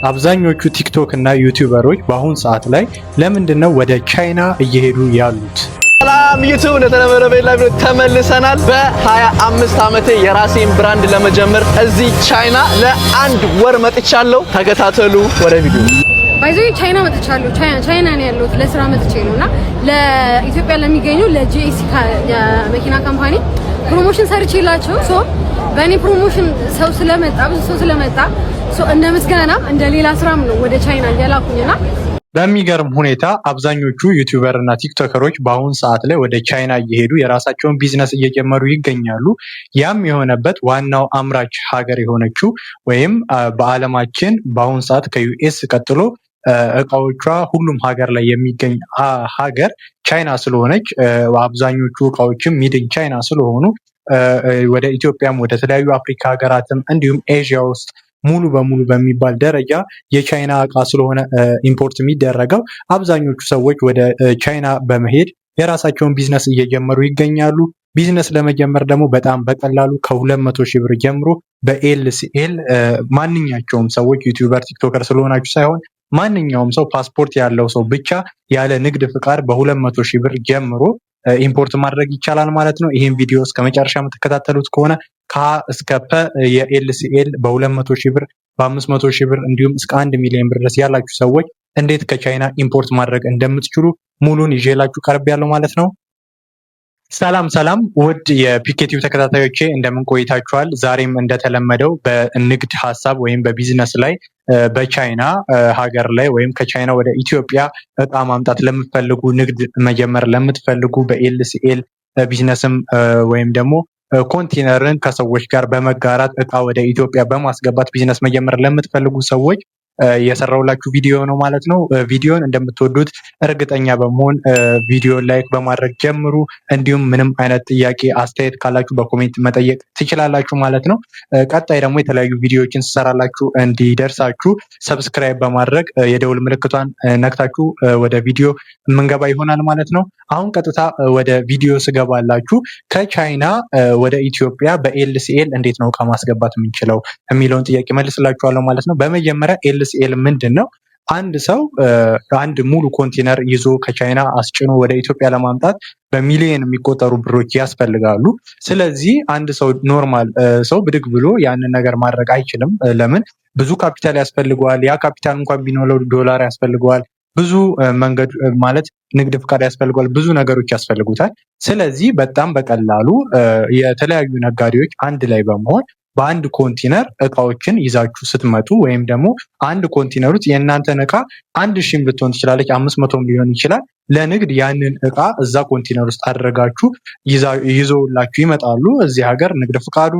አብዛኞቹ ቲክቶክ እና ዩቲዩበሮች በአሁን ሰዓት ላይ ለምንድነው ወደ ቻይና እየሄዱ ያሉት? ሰላም ዩቲዩብ እንደተለመደው በላይቭ ተመልሰናል። በ25 ዓመቴ የራሴን ብራንድ ለመጀመር እዚህ ቻይና ለአንድ ወር መጥቻለሁ። ተከታተሉ ወደ ቪዲዮ። ባይዘይ ቻይና መጥቻለሁ። ቻይና ነው ያለሁት ለስራ መጥቼ ነውና ለኢትዮጵያ ለሚገኙ ለጂኤሲ የመኪና ካምፓኒ ፕሮሞሽን ሰርቼላቸው በእኔ ፕሮሞሽን ሰው ስለመጣ ብዙ ሰው ስለመጣ እንደ ምስጋናም እንደ ሌላ ስራም ነው ወደ ቻይና ያላኩኝና በሚገርም ሁኔታ አብዛኞቹ ዩቲዩበር እና ቲክቶከሮች በአሁን ሰዓት ላይ ወደ ቻይና እየሄዱ የራሳቸውን ቢዝነስ እየጀመሩ ይገኛሉ። ያም የሆነበት ዋናው አምራች ሀገር የሆነችው ወይም በዓለማችን በአሁን ሰዓት ከዩኤስ ቀጥሎ እቃዎቿ ሁሉም ሀገር ላይ የሚገኝ ሀገር ቻይና ስለሆነች አብዛኞቹ እቃዎችም ሚድን ቻይና ስለሆኑ ወደ ኢትዮጵያም ወደ ተለያዩ አፍሪካ ሀገራትም እንዲሁም ኤዥያ ውስጥ ሙሉ በሙሉ በሚባል ደረጃ የቻይና እቃ ስለሆነ ኢምፖርት የሚደረገው አብዛኞቹ ሰዎች ወደ ቻይና በመሄድ የራሳቸውን ቢዝነስ እየጀመሩ ይገኛሉ። ቢዝነስ ለመጀመር ደግሞ በጣም በቀላሉ ከ200 ሺህ ብር ጀምሮ በኤልሲኤል ማንኛቸውም ሰዎች ዩቲዩበር ቲክቶከር ስለሆናችሁ ሳይሆን ማንኛውም ሰው ፓስፖርት ያለው ሰው ብቻ ያለ ንግድ ፍቃድ በ200 ሺህ ብር ጀምሮ ኢምፖርት ማድረግ ይቻላል ማለት ነው። ይህን ቪዲዮ እስከ መጨረሻ የምትከታተሉት ከሆነ ከ እስከ ፐ የኤልሲኤል በ200 ሺህ ብር በ500 ሺህ ብር እንዲሁም እስከ 1 ሚሊዮን ብር ድረስ ያላችሁ ሰዎች እንዴት ከቻይና ኢምፖርት ማድረግ እንደምትችሉ ሙሉን ይዤላችሁ ቀርብ ያለው ማለት ነው። ሰላም ውድ የፒኬቲቭ ተከታታዮቼ እንደምን ቆይታችኋል? ዛሬም እንደተለመደው በንግድ ሀሳብ ወይም በቢዝነስ ላይ በቻይና ሀገር ላይ ወይም ከቻይና ወደ ኢትዮጵያ እቃ ማምጣት ለምትፈልጉ ንግድ መጀመር ለምትፈልጉ በኤልሲኤል ቢዝነስም ወይም ደግሞ ኮንቴነርን ከሰዎች ጋር በመጋራት እቃ ወደ ኢትዮጵያ በማስገባት ቢዝነስ መጀመር ለምትፈልጉ ሰዎች የሰራውላችሁ ቪዲዮ ነው ማለት ነው። ቪዲዮን እንደምትወዱት እርግጠኛ በመሆን ቪዲዮ ላይክ በማድረግ ጀምሩ። እንዲሁም ምንም አይነት ጥያቄ አስተያየት ካላችሁ በኮሜንት መጠየቅ ትችላላችሁ ማለት ነው። ቀጣይ ደግሞ የተለያዩ ቪዲዮዎችን ስሰራላችሁ እንዲደርሳችሁ ሰብስክራይብ በማድረግ የደውል ምልክቷን ነክታችሁ ወደ ቪዲዮ የምንገባ ይሆናል ማለት ነው። አሁን ቀጥታ ወደ ቪዲዮ ስገባላችሁ ከቻይና ወደ ኢትዮጵያ በኤልሲኤል እንዴት ነው እቃ ማስገባት የምንችለው የሚለውን ጥያቄ መልስላችኋለሁ ማለት ነው። በመጀመሪያ ኤልሲኤል ምንድን ነው? አንድ ሰው አንድ ሙሉ ኮንቴነር ይዞ ከቻይና አስጭኖ ወደ ኢትዮጵያ ለማምጣት በሚሊዮን የሚቆጠሩ ብሮች ያስፈልጋሉ። ስለዚህ አንድ ሰው ኖርማል ሰው ብድግ ብሎ ያንን ነገር ማድረግ አይችልም። ለምን? ብዙ ካፒታል ያስፈልገዋል። ያ ካፒታል እንኳን ቢኖረው ዶላር ያስፈልገዋል። ብዙ መንገድ ማለት ንግድ ፍቃድ ያስፈልገዋል። ብዙ ነገሮች ያስፈልጉታል። ስለዚህ በጣም በቀላሉ የተለያዩ ነጋዴዎች አንድ ላይ በመሆን በአንድ ኮንቴነር እቃዎችን ይዛችሁ ስትመጡ ወይም ደግሞ አንድ ኮንቴነር ውስጥ የእናንተን እቃ 1000 ልትሆን ትችላለች፣ 500 ሊሆን ይችላል። ለንግድ ያንን እቃ እዛ ኮንቴነር ውስጥ አድርጋችሁ ይዘውላችሁ ይመጣሉ። እዚህ ሀገር ንግድ ፍቃዱ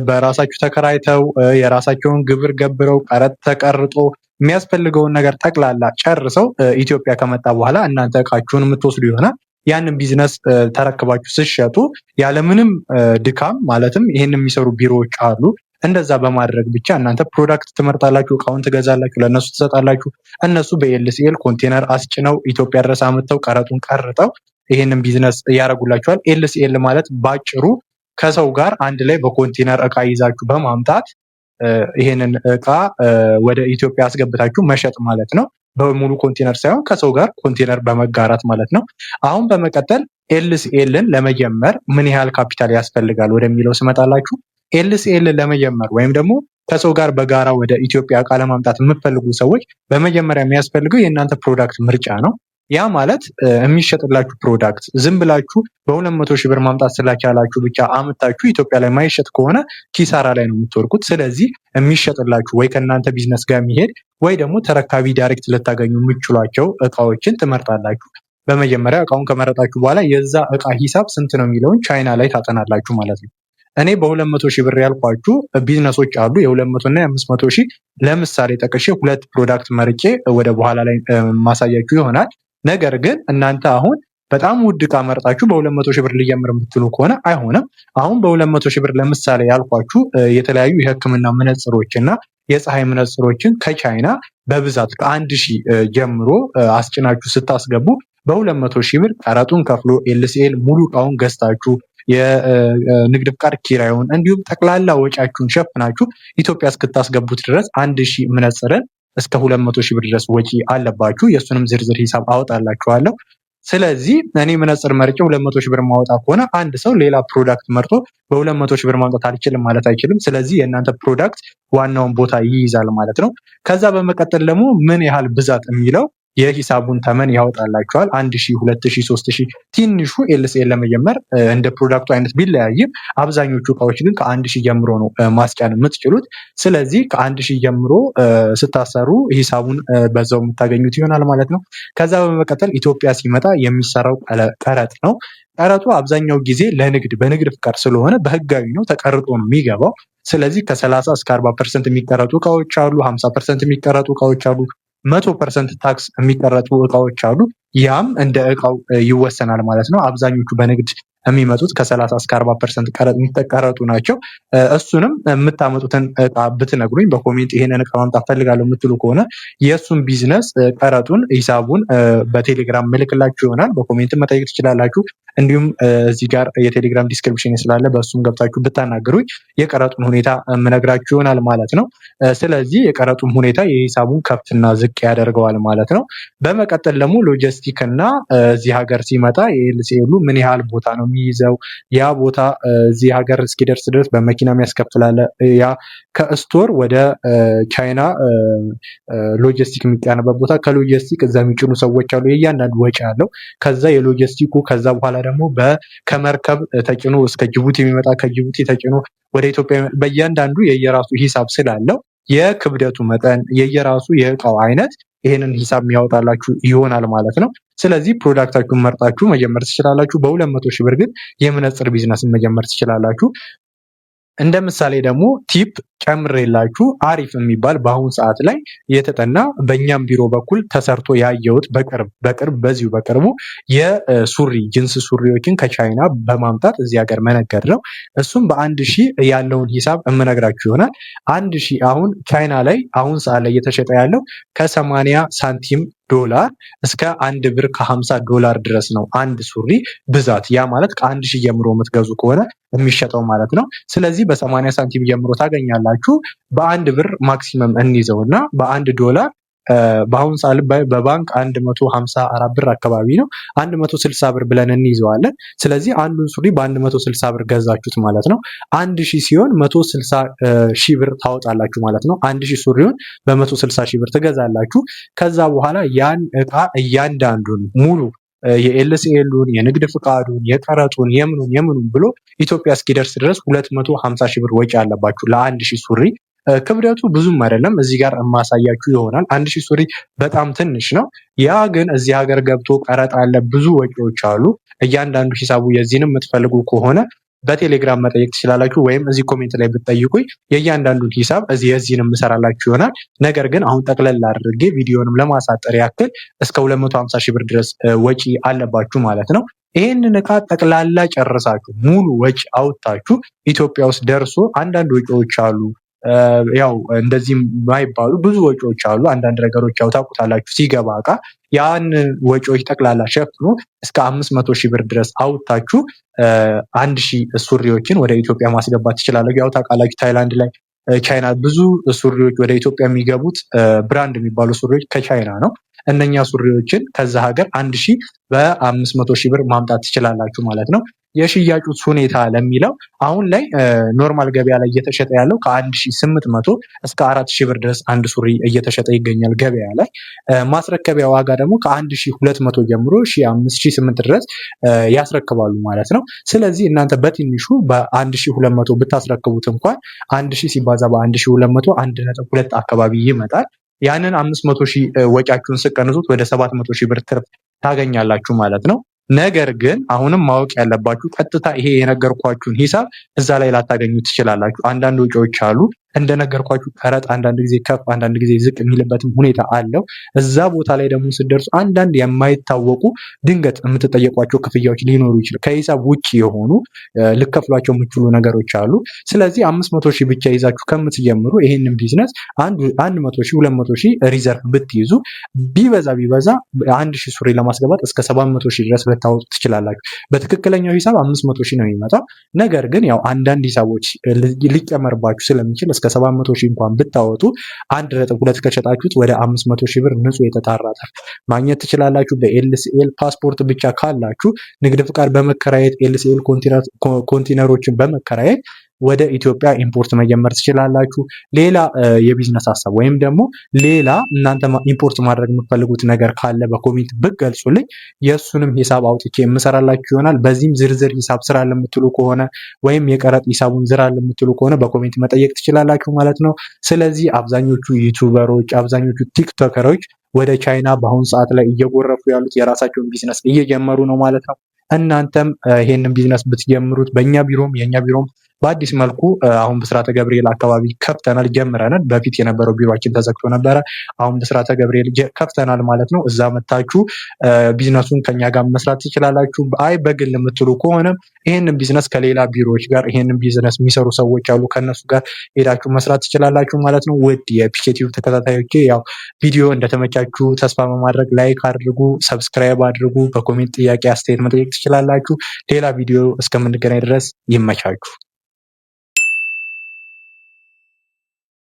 በራሳችሁ ተከራይተው የራሳቸውን ግብር ገብረው ቀረጥ ተቀርጦ የሚያስፈልገውን ነገር ጠቅላላ ጨርሰው ኢትዮጵያ ከመጣ በኋላ እናንተ እቃችሁን የምትወስዱ ይሆናል። ያንን ቢዝነስ ተረክባችሁ ስትሸጡ ያለምንም ድካም ማለትም ይሄን የሚሰሩ ቢሮዎች አሉ። እንደዛ በማድረግ ብቻ እናንተ ፕሮዳክት ትመርጣላችሁ፣ እቃውን ትገዛላችሁ፣ ለነሱ ትሰጣላችሁ። እነሱ በኤልሲኤል ኮንቴነር አስጭነው ኢትዮጵያ ድረስ አመጣው ቀረጡን ቀርጠው ይሄንን ቢዝነስ ያደርጉላችኋል። ኤልሲኤል ማለት ባጭሩ ከሰው ጋር አንድ ላይ በኮንቴነር እቃ ይዛችሁ በማምጣት ይሄንን እቃ ወደ ኢትዮጵያ አስገብታችሁ መሸጥ ማለት ነው። በሙሉ ኮንቴነር ሳይሆን ከሰው ጋር ኮንቴነር በመጋራት ማለት ነው። አሁን በመቀጠል ኤልሲኤልን ለመጀመር ምን ያህል ካፒታል ያስፈልጋል ወደሚለው ስመጣላችሁ ኤልሲኤልን ለመጀመር ወይም ደግሞ ከሰው ጋር በጋራ ወደ ኢትዮጵያ እቃ ለማምጣት የምትፈልጉ ሰዎች በመጀመሪያ የሚያስፈልገው የእናንተ ፕሮዳክት ምርጫ ነው። ያ ማለት የሚሸጥላችሁ ፕሮዳክት ዝም ብላችሁ በ200 ሺህ ብር ማምጣት ስላቻላችሁ ብቻ አምጣችሁ ኢትዮጵያ ላይ ማይሸጥ ከሆነ ኪሳራ ላይ ነው የምትወድቁት። ስለዚህ የሚሸጥላችሁ ወይ ከእናንተ ቢዝነስ ጋር የሚሄድ ወይ ደግሞ ተረካቢ ዳይሬክት ልታገኙ የምትችሏቸው እቃዎችን ትመርጣላችሁ። በመጀመሪያ እቃውን ከመረጣችሁ በኋላ የዛ እቃ ሂሳብ ስንት ነው የሚለውን ቻይና ላይ ታጠናላችሁ ማለት ነው። እኔ በ200 ሺህ ብር ያልኳችሁ ቢዝነሶች አሉ። የ200 እና የ500 ሺህ ለምሳሌ ጠቅሼ ሁለት ፕሮዳክት መርጬ ወደ በኋላ ላይ ማሳያችሁ ይሆናል። ነገር ግን እናንተ አሁን በጣም ውድ እቃ መርጣችሁ በ200 ሺህ ብር ሊጀምር የምትሉ ከሆነ አይሆንም። አሁን በ200 ሺህ ብር ለምሳሌ ያልኳችሁ የተለያዩ የሕክምና መነጽሮች እና የፀሐይ መነጽሮችን ከቻይና በብዛት ከ1000 ጀምሮ አስጭናችሁ ስታስገቡ በ200 ሺህ ብር ቀረጡን ከፍሎ ኤልሲኤል ሙሉ እቃውን ገዝታችሁ የንግድ ፍቃድ ኪራዩን እንዲሁም ጠቅላላ ወጪያችሁን ሸፍናችሁ ኢትዮጵያ እስክታስገቡት ድረስ 1000 መነጽርን እስከ 200 ሺህ ብር ድረስ ወጪ አለባችሁ። የእሱንም ዝርዝር ሂሳብ አወጣላችኋለሁ። ስለዚህ እኔ መነጽር መርጬ 200 ሺህ ብር ማውጣ ከሆነ አንድ ሰው ሌላ ፕሮዳክት መርጦ በ200 ሺህ ብር ማውጣት አልችልም ማለት አይችልም። ስለዚህ የእናንተ ፕሮዳክት ዋናውን ቦታ ይይዛል ማለት ነው። ከዛ በመቀጠል ደግሞ ምን ያህል ብዛት የሚለው የሂሳቡን ተመን ያወጣላችኋል። 1000፣ 2000፣ 3000 ትንሹ ኤልሲኤል ለመጀመር እንደ ፕሮዳክቱ አይነት ቢለያይም አብዛኞቹ እቃዎች ግን ከ1000 ጀምሮ ነው ማስጫን የምትችሉት። ስለዚህ ከ1000 ጀምሮ ስታሰሩ ሂሳቡን በዛው የምታገኙት ይሆናል ማለት ነው። ከዛ በመቀጠል ኢትዮጵያ ሲመጣ የሚሰራው ቀረጥ ነው። ቀረጡ አብዛኛው ጊዜ በንግድ ፍቃድ ስለሆነ በህጋዊ ነው፣ ተቀርጦ ነው የሚገባው። ስለዚህ ከ30 እስከ 40% የሚቀረጡ እቃዎች አሉ፣ 50% የሚቀረጡ እቃዎች አሉ፣ 100% ታክስ የሚቀረጡ እቃዎች አሉ። ያም እንደ እቃው ይወሰናል ማለት ነው። አብዛኞቹ በንግድ የሚመጡት ከ30 እስከ 40% ቀረጥ የሚቀረጡ ናቸው። እሱንም የምታመጡትን እቃ ብትነግሩኝ በኮሜንት ይሄንን እቃ ማምጣት ፈልጋለሁ የምትሉ ከሆነ የእሱን ቢዝነስ ቀረጡን ሂሳቡን በቴሌግራም ምልክላችሁ ይሆናል። በኮሜንት መጠየቅ ትችላላችሁ። እንዲሁም እዚህ ጋር የቴሌግራም ዲስክሪፕሽን ስላለ በእሱም ገብታችሁ ብታናገሩኝ የቀረጡን ሁኔታ የምነግራችሁ ይሆናል ማለት ነው። ስለዚህ የቀረጡን ሁኔታ የሂሳቡን ከፍና ዝቅ ያደርገዋል ማለት ነው። በመቀጠል ደግሞ ሎጂስቲክ እና እዚህ ሀገር ሲመጣ የኤልሲኤሉ ምን ያህል ቦታ ነው የሚይዘው፣ ያ ቦታ እዚህ ሀገር እስኪደርስ ድረስ በመኪና የሚያስከፍላለ፣ ያ ከስቶር ወደ ቻይና ሎጂስቲክ የሚጫንበት ቦታ፣ ከሎጂስቲክ እዛ የሚጭኑ ሰዎች አሉ፣ የእያንዳንዱ ወጪ አለው። ከዛ የሎጂስቲኩ ከዛ በኋላ ደግሞ ከመርከብ ተጭኖ እስከ ጅቡቲ የሚመጣ፣ ከጅቡቲ ተጭኖ ወደ ኢትዮጵያ፣ በእያንዳንዱ የየራሱ ሂሳብ ስላለው የክብደቱ መጠን የየራሱ የእቃው አይነት ይሄንን ሂሳብ የሚያወጣላችሁ ይሆናል ማለት ነው። ስለዚህ ፕሮዳክታችሁን መርጣችሁ መጀመር ትችላላችሁ። በ200 ሺህ ብር ግን የመነጽር ቢዝነስን መጀመር ትችላላችሁ። እንደ ምሳሌ ደግሞ ቲፕ ጨምሬላችሁ አሪፍ የሚባል በአሁኑ ሰዓት ላይ የተጠና በእኛም ቢሮ በኩል ተሰርቶ ያየሁት በቅርብ በዚሁ በቅርቡ የሱሪ ጅንስ ሱሪዎችን ከቻይና በማምጣት እዚህ ሀገር መነገድ ነው። እሱም በ1000 ያለውን ሂሳብ የምነግራችሁ ይሆናል። 1000 አሁን ቻይና ላይ አሁን ሰዓት ላይ እየተሸጠ ያለው ከ80 ሳንቲም ዶላር እስከ 1 ብር ከ50 ዶላር ድረስ ነው አንድ ሱሪ ብዛት። ያ ማለት ከ1000 ጀምሮ የምትገዙ ከሆነ የሚሸጠው ማለት ነው። ስለዚህ በ80 ሳንቲም ጀምሮ ታገኛላችሁ። በ1 ብር ማክሲመም እንይዘውና በ1 ዶላር በአሁን ሰዓት በባንክ 154 ብር አካባቢ ነው። 160 ብር ብለን እንይዘዋለን። ስለዚህ አንዱን ሱሪ በ160 ብር ገዛችሁት ማለት ነው። 1000 ሲሆን 160 ሺህ ብር ታወጣላችሁ ማለት ነው። 1000 ሱሪውን በ160 ሺህ ብር ትገዛላችሁ። ከዛ በኋላ ያን እቃ እያንዳንዱን ሙሉ የኤልሲኤሉን፣ የንግድ ፍቃዱን፣ የቀረጡን፣ የምኑን ብሎ ኢትዮጵያ እስኪደርስ ድረስ 250 ሺህ ብር ወጪ አለባችሁ ለ1000 ሱሪ። ክብደቱ ብዙም አይደለም፣ እዚህ ጋር የማሳያችሁ ይሆናል። 1000 ሱሪ በጣም ትንሽ ነው። ያ ግን እዚህ ሀገር ገብቶ ቀረጥ አለ፣ ብዙ ወጪዎች አሉ። እያንዳንዱ ሂሳቡ የዚህንም የምትፈልጉ ከሆነ በቴሌግራም መጠየቅ ትችላላችሁ፣ ወይም እዚህ ኮሜንት ላይ ብትጠይቁኝ የእያንዳንዱን ሂሳብ የዚህንም እሰራላችሁ ይሆናል። ነገር ግን አሁን ጠቅለል አድርጌ ቪዲዮንም ለማሳጠር ያክል እስከ 250 ሺህ ብር ድረስ ወጪ አለባችሁ ማለት ነው። ይሄንን እቃ ጠቅላላ ጨርሳችሁ ሙሉ ወጪ አውጥታችሁ ኢትዮጵያ ውስጥ ደርሶ አንዳንድ ወጪዎች አሉ፣ ያው እንደዚህ የማይባሉ ብዙ ወጪዎች አሉ። አንዳንድ ነገሮች ያው ታውቁታላችሁ ሲገባ እቃ ያን ወጪዎች ጠቅላላ ሸፍኖ እስከ 500 ሺህ ብር ድረስ አውጥታችሁ 1000 ሱሪዎችን ወደ ኢትዮጵያ ማስገባት ትችላላችሁ። ያው ታውቃላችሁ ታይላንድ ላይ ቻይና ብዙ ሱሪዎች ወደ ኢትዮጵያ የሚገቡት ብራንድ የሚባሉ ሱሪዎች ከቻይና ነው። እነኛ ሱሪዎችን ከዛ ሀገር 1000 በ500 ሺህ ብር ማምጣት ትችላላችሁ ማለት ነው። የሽያጩ ሁኔታ ለሚለው አሁን ላይ ኖርማል ገበያ ላይ እየተሸጠ ያለው ከ1800 እስከ 4000 ብር ድረስ አንድ ሱሪ እየተሸጠ ይገኛል ገበያ ላይ። ማስረከቢያ ዋጋ ደግሞ ከ1200 ጀምሮ 1500 1800 ድረስ ያስረክባሉ ማለት ነው። ስለዚህ እናንተ በትንሹ በ1200 ብታስረክቡት እንኳን 1000 ሲባዛ በ1200 1.2 አካባቢ ይመጣል። ያንን 500 ሺህ ወጪያችሁን ስቀንሱት ወደ 700 ሺህ ብር ትርፍ ታገኛላችሁ ማለት ነው። ነገር ግን አሁንም ማወቅ ያለባችሁ ቀጥታ ይሄ የነገርኳችሁን ሂሳብ እዛ ላይ ላታገኙ ትችላላችሁ። አንዳንድ ወጪዎች አሉ እንደነገርኳችሁ፣ ቀረጥ አንዳንድ ጊዜ ከፍ አንዳንድ ጊዜ ዝቅ የሚልበትም ሁኔታ አለው። እዛ ቦታ ላይ ደግሞ ስትደርሱ አንዳንድ የማይታወቁ ድንገት የምትጠየቋቸው ክፍያዎች ሊኖሩ ይችላል። ከሂሳብ ውጭ የሆኑ ልከፍሏቸው የምችሉ ነገሮች አሉ። ስለዚህ 500 ሺህ ብቻ ይዛችሁ ከምትጀምሩ ይሄንን ቢዝነስ 100 ሺህ 200 ሺህ ሪዘርቭ ብትይዙ ቢበዛ 1000 ሱሪ ለማስገባት እስከ 700 ሺህ ድረስ ልታወጡ ትችላላችሁ። በትክክለኛው ሂሳብ 500 ሺህ ነው የሚመጣው። ነገር ግን ያው አንዳንድ ሂሳቦች ሊጨመርባችሁ ስለሚችል እስከ እስከ 700 ሺህ እንኳን ብታወጡ 1.2 ከሸጣችሁት ወደ 500 ሺህ ብር ንጹህ የተጣራ ትርፍ ማግኘት ትችላላችሁ። በኤልሲኤል ፓስፖርት ብቻ ካላችሁ ንግድ ፍቃድ በመከራየት ኤልሲኤል ኮንቴነሮችን በመከራየት ወደ ኢትዮጵያ ኢምፖርት መጀመር ትችላላችሁ። ሌላ የቢዝነስ ሀሳብ ወይም ደግሞ ሌላ እናንተ ኢምፖርት ማድረግ የምትፈልጉት ነገር ካለ በኮሜንት ብትገልጹልኝ የእሱንም ሂሳብ አውጥቼ የምሰራላችሁ ይሆናል። በዚህም ዝርዝር ሂሳብ ስራ ለምትሉ ከሆነ ወይም የቀረጥ ሂሳቡን ዝራ ለምትሉ ከሆነ በኮሜንት መጠየቅ ትችላላችሁ ማለት ነው። ስለዚህ አብዛኞቹ ዩቲዩበሮች፣ አብዛኞቹ ቲክቶከሮች ወደ ቻይና በአሁኑ ሰዓት ላይ እየጎረፉ ያሉት የራሳቸውን ቢዝነስ እየጀመሩ ነው ማለት ነው። እናንተም ይሄንን ቢዝነስ ብትጀምሩት የኛ ቢሮም በአዲስ መልኩ አሁን ብስራተ ገብርኤል አካባቢ ከፍተናል ጀምረናል። በፊት የነበረው ቢሮአችን ተዘግቶ ነበረ። አሁን ብስራተ ገብርኤል ከፍተናል ማለት ነው። እዛ መታችሁ ቢዝነሱን ከኛ ጋር መስራት ትችላላችሁ። አይ በግል የምትሉ ከሆነ ይሄንን ቢዝነስ ከሌላ ቢሮዎች ጋር ይሄንን ቢዝነስ የሚሰሩ ሰዎች አሉ፣ ከነሱ ጋር ሄዳችሁ መስራት ትችላላችሁ ማለት ነው። ውድ የፒኬቲቭ ተከታታዮቼ ያው ቪዲዮ እንደተመቻችሁ ተስፋ በማድረግ ላይክ አድርጉ፣ ሰብስክራይብ አድርጉ። በኮሜንት ጥያቄ አስተያየት መጠየቅ ትችላላችሁ። ሌላ ቪዲዮ እስከምንገናኝ ድረስ ይመቻችሁ።